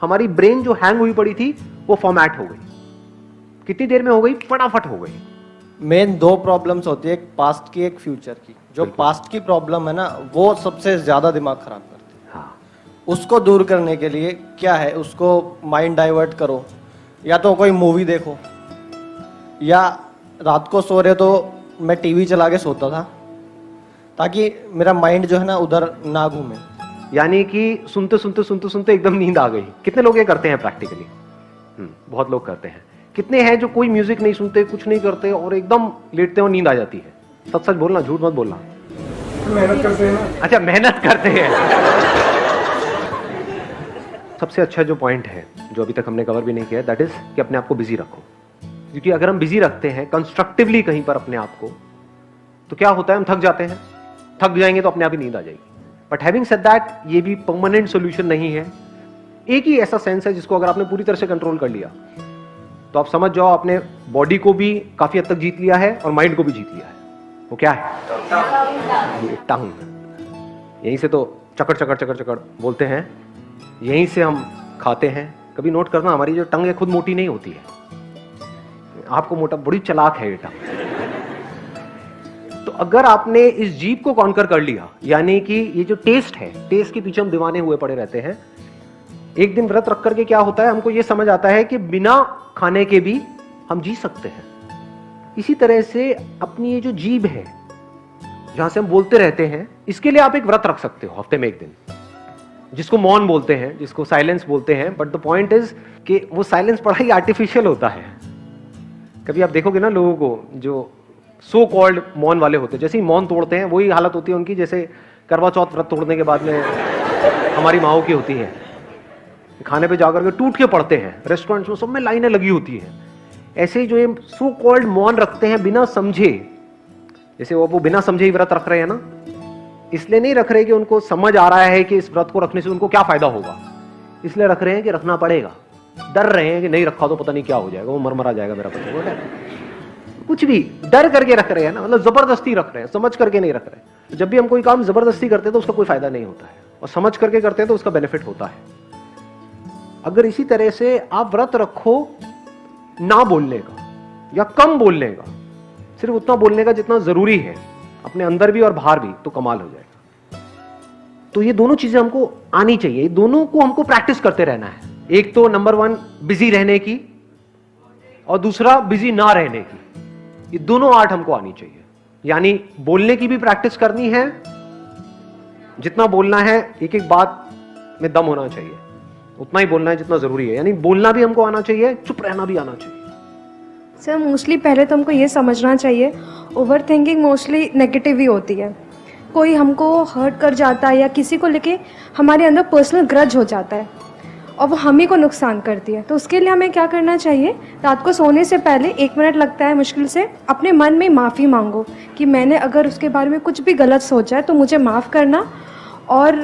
हमारी ब्रेन जो हैंग हुई पड़ी थी वो फॉर्मेट हो गई। कितनी देर में हो गई? फटाफट हो गई। मेन दो प्रॉब्लम्स होती है, एक पास्ट की एक फ्यूचर की। जो पास्ट की प्रॉब्लम है ना, वो सबसे ज्यादा दिमाग खराब करती है। हाँ, उसको दूर करने के लिए क्या है, उसको माइंड डाइवर्ट करो, या तो कोई मूवी देखो, या रात को सो रहे तो मैं टीवी चला के सोता था ताकि मेरा माइंड जो है ना उधर ना घूमे। यानी कि सुनते सुनते सुनते सुनते एकदम नींद आ गई। कितने लोग ये करते हैं प्रैक्टिकली? बहुत लोग करते हैं। कितने हैं जो कोई म्यूजिक नहीं सुनते, कुछ नहीं करते और एकदम लेटते हैं और नींद आ जाती है? सच सच बोलना, झूठ मत बोलना। मेहनत करते हैं ना। अच्छा, मेहनत करते हैं। सबसे अच्छा जो पॉइंट है जो अभी तक हमने कवर भी नहीं किया, दैट इज कि अपने आप को बिजी रखो। क्योंकि अगर हम बिजी रखते हैं कंस्ट्रक्टिवली कहीं पर अपने आप को, तो क्या होता है, हम थक जाते हैं। थक जाएंगे तो अपने आप ही नींद आ जाएगी। बट हैविंग सेड दैट, ये भी परमानेंट सोल्यूशन नहीं है। एक ही ऐसा सेंस है जिसको अगर आपने पूरी तरह से कंट्रोल कर लिया तो आप समझ जाओ आपने बॉडी को भी काफी हद तक जीत लिया है और माइंड को भी जीत लिया है। वो क्या है? ये टंग। यहीं से तो चकड़ चकड़ चकड़ चकड़ बोलते हैं, यहीं से हम खाते हैं। कभी नोट करना, हमारी जो टंग है खुद मोटी नहीं होती है, आपको मोटा, बड़ी चालाक है ये टंग। तो अगर आपने इस जीभ को कॉन्कर कर लिया, यानी कि ये जो टेस्ट है, टेस्ट के पीछे हम दीवाने हुए पड़े रहते हैं। एक दिन व्रत रख करके क्या होता है, हमको ये समझ आता है कि बिना खाने के भी हम जी सकते हैं। इसी तरह से अपनी ये जो जीभ है जहां से हम बोलते रहते हैं, इसके लिए आप एक व्रत रख सकते हो हफ्ते में एक दिन, जिसको मौन बोलते हैं, जिसको साइलेंस बोलते हैं। बट द पॉइंट इज कि वो साइलेंस बड़ा ही आर्टिफिशियल होता है। कभी आप देखोगे ना लोगों को जो सो कॉल्ड मौन वाले होते हैं, जैसे ही मौन तोड़ते हैं वही हालत होती है उनकी जैसे करवा चौथ व्रत तोड़ने के बाद में हमारी माओ की होती है। खाने पे जाकर के टूट के पड़ते हैं, रेस्टोरेंट्स में सब में लाइनें लगी होती हैं। ऐसे ही जो ये सो कॉल्ड मौन रखते हैं बिना समझे, जैसे वो बिना समझे ही व्रत रख रहे हैं ना, इसलिए नहीं रख रहे कि उनको समझ आ रहा है कि इस व्रत को रखने से उनको क्या फायदा होगा, इसलिए रख रहे हैं कि रखना पड़ेगा। डर रहे हैं कि नहीं रखा तो पता नहीं क्या हो जाएगा, वो मर जाएगा मेरा पति। कुछ भी डर करके रख रहे हैं ना, मतलब जबरदस्ती रख रहे हैं, समझ करके नहीं रख रहे। जब भी हम कोई काम जबरदस्ती करते हैं तो उसका कोई फायदा नहीं होता है, और समझ करके करते हैं तो उसका बेनिफिट होता है। अगर इसी तरह से आप व्रत रखो ना बोलने का या कम बोलने का, सिर्फ उतना बोलने का जितना जरूरी है अपने अंदर भी और बाहर भी, तो कमाल हो जाएगा। तो ये दोनों चीजें हमको आनी चाहिए, दोनों को हमको प्रैक्टिस करते रहना है। एक तो नंबर 1 बिजी रहने की, और दूसरा बिजी ना रहने की। ये दोनों आर्ट हमको आनी चाहिए। यानी बोलने की भी प्रैक्टिस करनी है, जितना बोलना है एक एक बात में दम होना चाहिए, उतना ही बोलना है जितना जरूरी है। यानी बोलना भी हमको आना चाहिए, चुप रहना भी आना चाहिए। सर मोस्टली पहले तो हमको ये समझना चाहिए, ओवर थिंकिंग मोस्टली नेगेटिव ही होती है। कोई हमको हर्ट कर जाता है या किसी को लेके हमारे अंदर पर्सनल ग्रज हो जाता है और वो हम ही को नुकसान करती है। तो उसके लिए हमें क्या करना चाहिए, रात को सोने से पहले 1 मिनट लगता है मुश्किल से, अपने मन में माफ़ी मांगो कि मैंने अगर उसके बारे में कुछ भी गलत सोचा है तो मुझे माफ़ करना, और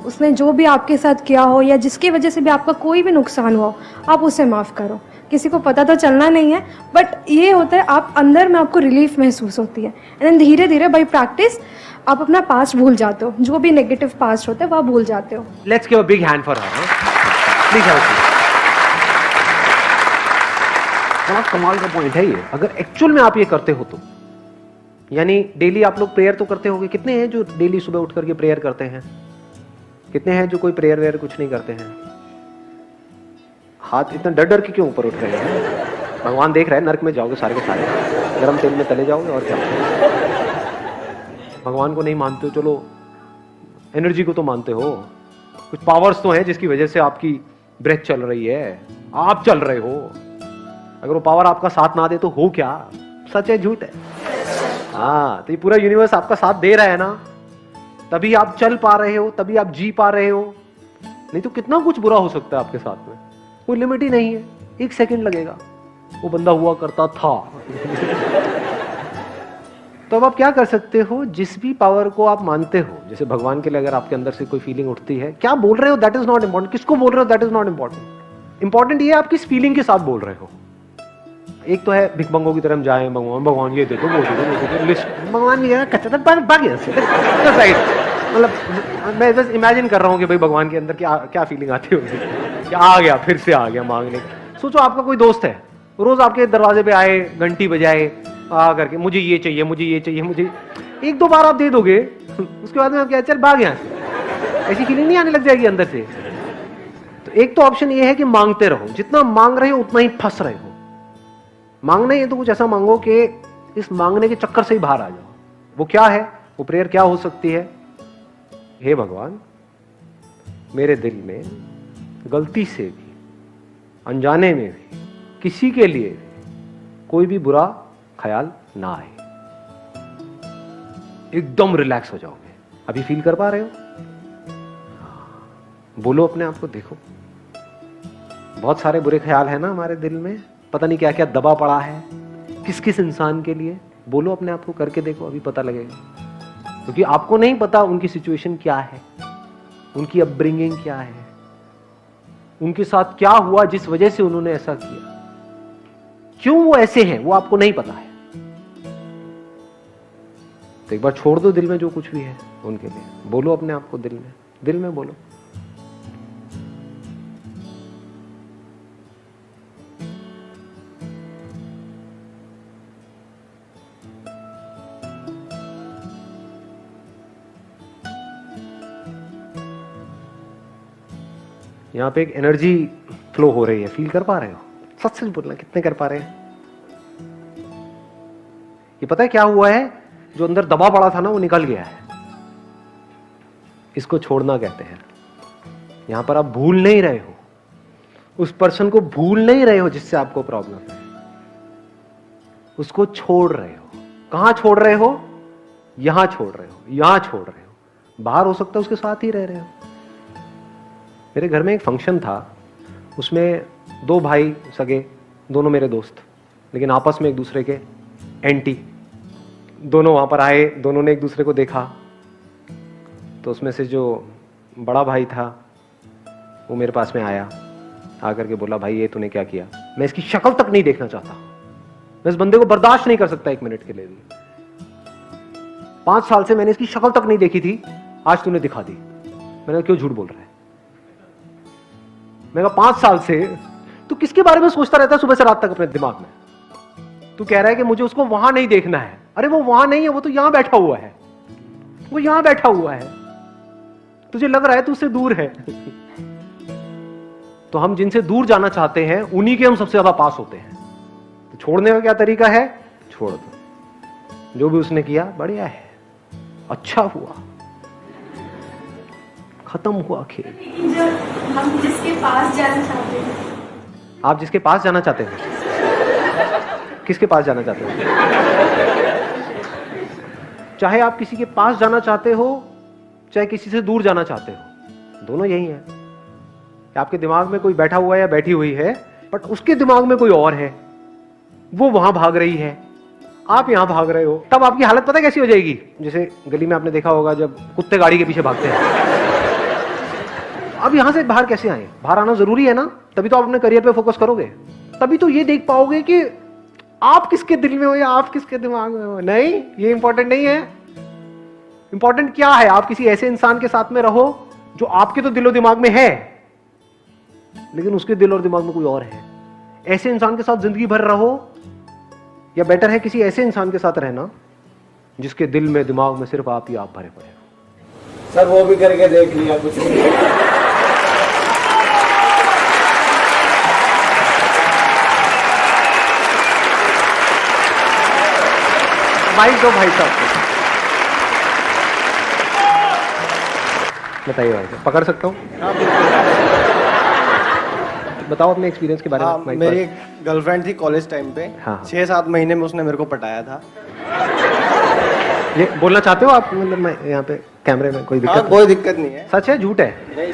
उसने जो भी आपके साथ किया हो या जिसकी वजह से भी आपका कोई भी नुकसान हुआ हो, आप उसे माफ़ करो। किसी को पता तो चलना नहीं है, बट ये होता है आप अंदर में आपको रिलीफ महसूस होती है। एंड देन धीरे धीरे बाई प्रैक्टिस आप अपना पास्ट भूल जाते हो, जो भी नेगेटिव पास्ट होता है वह भूल जाते हो। Let's give a big hand for her. Please help me. बड़ा कमाल का पॉइंट है ये। अगर एक्चुअल में आप ये करते हो तो, यानी डेली आप लोग प्रेयर तो करते होंगे। कितने हैं जो डेली सुबह उठ करके प्रेयर करते हैं? कितने हैं जो कोई प्रेयर वेयर कुछ नहीं करते हैं? हाथ इतना डर डर के क्यों ऊपर उठ रहे हैं? भगवान देख रहे हैं, नरक में जाओगे सारे के सारे, गरम तेल में तले जाओगे और क्या। भगवान को नहीं मानते हो, चलो एनर्जी को तो मानते हो। कुछ पावर्स तो हैं जिसकी वजह से आपकी ब्रेथ चल रही है, आप चल रहे हो। अगर वो पावर आपका साथ ना दे तो हो क्या? सच है झूठ है? हाँ, तो ये पूरा यूनिवर्स आपका साथ दे रहा है ना, तभी आप चल पा रहे हो, तभी आप जी पा रहे हो। नहीं तो कितना कुछ बुरा हो सकता है आपके साथ में, कोई लिमिट ही नहीं है। 1 सेकंड लगेगा, वो बंदा हुआ करता था। तो अब आप क्या कर सकते हो, जिस भी पावर को आप मानते हो, जैसे भगवान के लिए अगर आपके अंदर से कोई फीलिंग उठती है, क्या बोल रहे हो दैट इज नॉट इंपॉर्टेंट, किसको बोल रहे हो that is not important. Important ये है आप किस फीलिंग के साथ बोल रहे हो। एक तो है भिखमंगों की तरह हम जाएं, भगवान भगवान ये दे दो वो दे दो, लिस्ट भगवान की कच्चा मतलब मैं बस इमेजिन कर रहा हूँ कि भाई भगवान के अंदर क्या क्या फीलिंग आती होगी। कि आ गया, फिर से आ गया मांगने का। सोचो आपका कोई दोस्त है, रोज आपके दरवाजे पे आए, घंटी बजाए, आ करके मुझे ये चाहिए, मुझे ये चाहिए, मुझे, एक दो बार आप दे दोगे, उसके बाद में आप क्या, चल भाग यहाँ से, ऐसी फीलिंग नहीं आने लग जाएगी अंदर से? तो एक तो ऑप्शन ये है कि मांगते रहो, जितना मांग रहे हो उतना ही फंस रहे हो। मांगना ही है तो कुछ ऐसा मांगो कि इस मांगने के चक्कर से ही बाहर आ जाओ। वो क्या है, वो प्रेयर क्या हो सकती है? हे भगवान, मेरे दिल में गलती से भी, अनजाने में भी, किसी के लिए भी कोई भी बुरा ख्याल ना आए। एकदम रिलैक्स हो जाओगे। अभी फील कर पा रहे हो? बोलो अपने आप को, देखो बहुत सारे बुरे ख्याल है ना हमारे दिल में, पता नहीं क्या क्या दबा पड़ा है, किस किस इंसान के लिए। बोलो अपने आप को, करके देखो, अभी पता लगेगा। क्योंकि आपको नहीं पता उनकी सिचुएशन क्या है, उनकी अपब्रिंगिंग क्या है, उनके साथ क्या हुआ जिस वजह से उन्होंने ऐसा किया, क्यों वो ऐसे हैं, वो आपको नहीं पता है। तो एक बार छोड़ दो दिल में जो कुछ भी है उनके लिए। बोलो अपने आप को, दिल में बोलो। यहां पे एक एनर्जी फ्लो हो रही है, फील कर पा रहे हो? सच सच बोलना, कितने कर पा रहे हैं? ये पता है क्या हुआ है? जो अंदर दबा पड़ा था ना, वो निकल गया है। इसको छोड़ना कहते हैं। यहां पर आप भूल नहीं रहे हो, उस पर्सन को भूल नहीं रहे हो जिससे आपको प्रॉब्लम है, उसको छोड़ रहे हो। कहां छोड़ रहे हो? यहां छोड़ रहे हो, यहां छोड़ रहे हो। बाहर हो सकता है उसके साथ ही रह रहे हो। मेरे घर में एक फंक्शन था, उसमें दो भाई सगे, दोनों मेरे दोस्त, लेकिन आपस में एक दूसरे के एंटी। दोनों वहां पर आए, दोनों ने एक दूसरे को देखा, तो उसमें से जो बड़ा भाई था वो मेरे पास में आया, आकर के बोला, भाई ये तूने क्या किया? मैं इसकी शक्ल तक नहीं देखना चाहता, मैं इस बंदे को बर्दाश्त नहीं कर सकता एक मिनट के लिए भी। 5 साल से मैंने इसकी शक्ल तक नहीं देखी थी, आज तूने दिखा दी। मैंने कहा क्यों झूठ बोल रहा है? मैं कहा 5 साल से तू किसके बारे में सोचता रहता है सुबह से रात तक अपने दिमाग में? तू कह रहा है कि मुझे उसको वहां नहीं देखना है। अरे वो वहां नहीं है, वो तो यहां बैठा हुआ है, वो यहां बैठा हुआ है, तुझे लग रहा है तू उससे दूर है। तो हम जिनसे दूर जाना चाहते हैं उन्हीं के हम सबसे ज्यादा पास होते हैं। तो छोड़ने का क्या तरीका है? छोड़ दो। जो भी उसने किया बढ़िया है, अच्छा हुआ, खत्म हुआ खेल। हम जिसके पास जाना चाहते हैं। आप जिसके पास जाना चाहते हैं? किसके पास जाना चाहते हो? चाहे आप किसी के पास जाना चाहते हो, चाहे किसी से दूर जाना चाहते हो, दोनों यही है कि आपके दिमाग में कोई बैठा हुआ है या बैठी हुई है, बट उसके दिमाग में कोई और है, वो वहां भाग रही है, आप यहां भाग रहे हो। तब आपकी हालत पता कैसी हो जाएगी? जैसे गली में आपने देखा होगा जब कुत्ते गाड़ी के पीछे भागते हैं। अब यहां से बाहर कैसे आए? बाहर आना जरूरी है ना, तभी तो आप अपने करियर पे फोकस करोगे, तभी तो ये देख पाओगे कि आप किसके दिल में हो या आप किसके दिमाग में हो। नहीं, ये इंपॉर्टेंट नहीं है। इंपॉर्टेंट क्या है? आप किसी ऐसे इंसान के साथ में रहो जो आपके तो दिलो दिमाग में है, लेकिन उसके दिल और दिमाग में कोई और है। ऐसे इंसान के साथ जिंदगी भर रहो, या बेटर है किसी ऐसे इंसान के साथ रहना जिसके दिल में दिमाग में सिर्फ आप ही आप भरे पड़े हो। सर वो भी करके देख लिया, कुछ नहीं। माइक दो भाई साहब। बताइए भाई साहब, पकड़ सकता हूँ? बताओ अपने एक्सपीरियंस के बारे में। माइक मेरी पर। एक गर्लफ्रेंड थी कॉलेज टाइम पे। हाँ। 6-7 महीने में उसने मेरे को पटाया था। ये बोलना चाहते हो आप? मतलब मैं यहाँ पे कैमरे में कोई हाँ, दिक्कत? कोई दिक्कत नहीं है। सच है झूठ है? नहीं।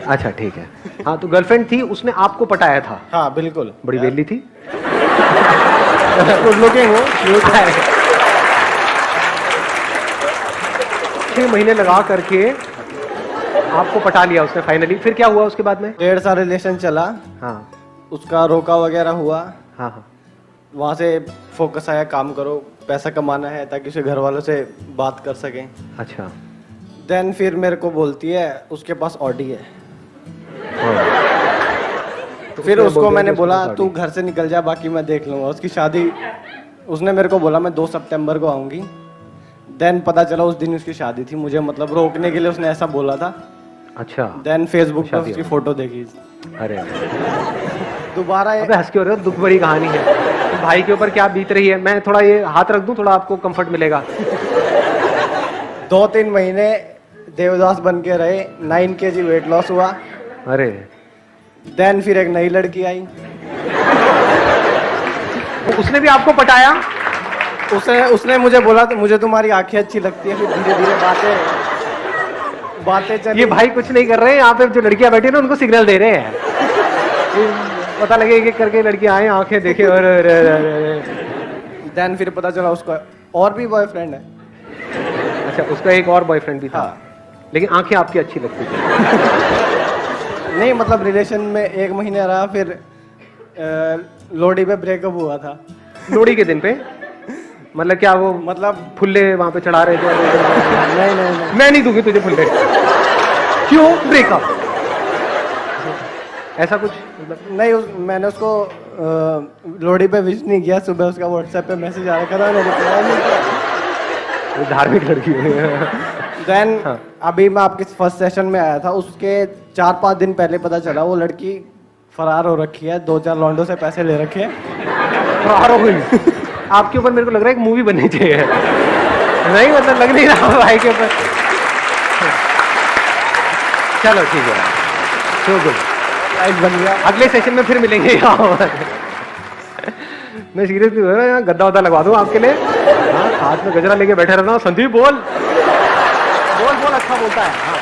अच्छा ठीक है। हाँ, तो गर्लफ्रेंड थी, उसने आपको पटाया था? हाँ बिल्कुल। बड़ी वेली थी? गुड लुकिंग हो। 6 महीने लगा करके आपको पटा लिया उसने फाइनली। फिर क्या हुआ उसके बाद में? 1.5 साल रिलेशन चला। हाँ उसका रोका वगैरह हुआ। हाँ हाँ। वहाँ से फोकस आया, काम करो, पैसा कमाना है ताकि उसे घर वालों से बात कर सकें। अच्छा। देन फिर मेरे को बोलती है उसके पास ऑडी है। हाँ। फिर उसने उसको बोल दिया मैंने कि उसको बोला बता तू दी। घर से निकल जा, बाकी मैं देख लूंगा। उसकी शादी, उसने मेरे को बोला मैं 2 सितंबर को आऊंगी। देन पता चला उस दिन उसकी शादी थी। मुझे मतलब रोकने के लिए उसने ऐसा बोला था। अच्छा, देन फेसबुक पे शादी उसकी हो। फोटो देखी। अरे दोबारा अबे हंस के हो रहे हो, दुख भरी कहानी है। तो भाई के ऊपर क्या बीत रही है? मैं थोड़ा ये हाथ रख दूं, थोड़ा आपको कंफर्ट मिलेगा। 2-3 महीने देवदास बन के रहे, 9 kg वेट लॉस हुआ। अरे देन फिर एक नई लड़की आई, उसने भी आपको पटाया? उसने मुझे बोला तो मुझे तुम्हारी आंखें अच्छी लगती है। फिर धीरे धीरे बातें चली। ये भाई कुछ नहीं कर रहे हैं यहाँ पे, जो लड़कियां बैठी है ना उनको सिग्नल दे रहे हैं। पता लगे एक एक करके लड़कियां आए, आंखें देखे और देन फिर पता चला उसका और भी बॉयफ्रेंड है। अच्छा, उसका एक और बॉयफ्रेंड भी था। हाँ। लेकिन आंखें आपकी अच्छी लगती थी। नहीं मतलब रिलेशन में 1 महीने रहा, फिर लोहड़ी पे ब्रेकअप हुआ था। लोहड़ी के दिन पे? मतलब क्या वो मतलब फुल्ले वहां पे चढ़ा रहे थे? नहीं मैं नहीं दूंगी तुझे फुल्ले। क्यों ब्रेकअप? ऐसा कुछ मतलब? नहीं मैंने उसको लोहड़ी पे विश नहीं किया। सुबह उसका व्हाट्सएप पे मैसेज आ रखा था, मैंने रिप्लाई नहीं किया। वो धार्मिक लड़की है। देन हाँ। अभी मैं आपके फर्स्ट सेशन में आया था, उसके 4-5 दिन पहले पता चला वो लड़की फरार हो रखी है। 2-4 लॉन्डो से पैसे ले रखे हैं। फरार हो गई? आपके ऊपर मेरे को लग रहा है एक मूवी बननी चाहिए। नहीं मतलब लग नहीं रहा भाई के ऊपर। चलो ठीक है, सो गुड, लाइफ बन गया। अगले सेशन में फिर मिलेंगे यहाँ। मैं सीरियसली यहाँ गद्दा वद्दा लगवा दूँ आपके लिए। हाँ, हाथ में गजरा लेके बैठे रहना। संदीप बोल बोल बोल, अच्छा बोलता है। हाँ